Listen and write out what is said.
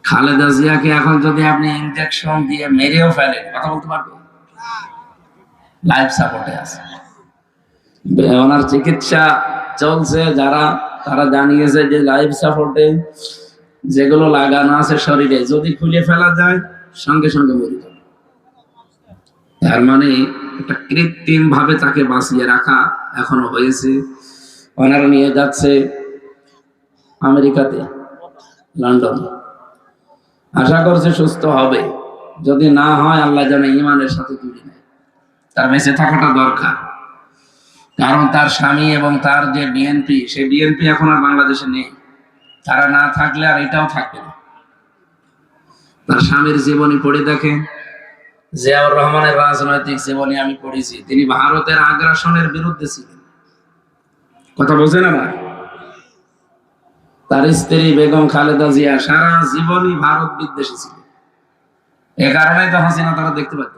খালেদা জিয়াকে এখন যদি আপনি ইনজেকশন দিয়ে মেরেও ফেলেন, কথা বলতে পারবে? লাইফ সাপোর্টে আছে, ওনার চিকিৎসা চলছে। তারা জানিয়েছে যে লাইফ সাপোর্টে যেগুলো লাগানো আছে শরীরে, যদি খুলে ফেলা যায় সঙ্গে সঙ্গে মরে যাবে। তার মানে একটা কৃত্রিম ভাবে তাকে বাঁচিয়ে রাখা এখনো হয়েছে। ওনারা নিয়ে যাচ্ছে আমেরিকাতে, লন্ডনে। আশা করছে সুস্থ হবে, যদি না হয় আল্লাহ যেন ঈমানের সাথে তুলে নেয়। তার বেঁচে থাকাটা দরকার, কারণ তার স্বামী এবং তার যে বিএনপি, সেই বিএনপি এখন আর বাংলাদেশে নেই। তারা না থাকলে আর এটাও থাকবে না। তার স্বামীর জীবনী পড়ে দেখেন, জিয়াউর রহমানের রাজনৈতিক জীবনী আমি পড়েছি। তিনি ভারতের আগ্রাসনের বিরুদ্ধে ছিলেন, কথা বোঝেন আমার। তার স্ত্রী বেগম খালেদা জিয়া সারা জীবনই ভারত বিদ্বেষী ছিলেন। এ কারণেই তো হাসিনা তারা দেখতে পাচ্ছেন।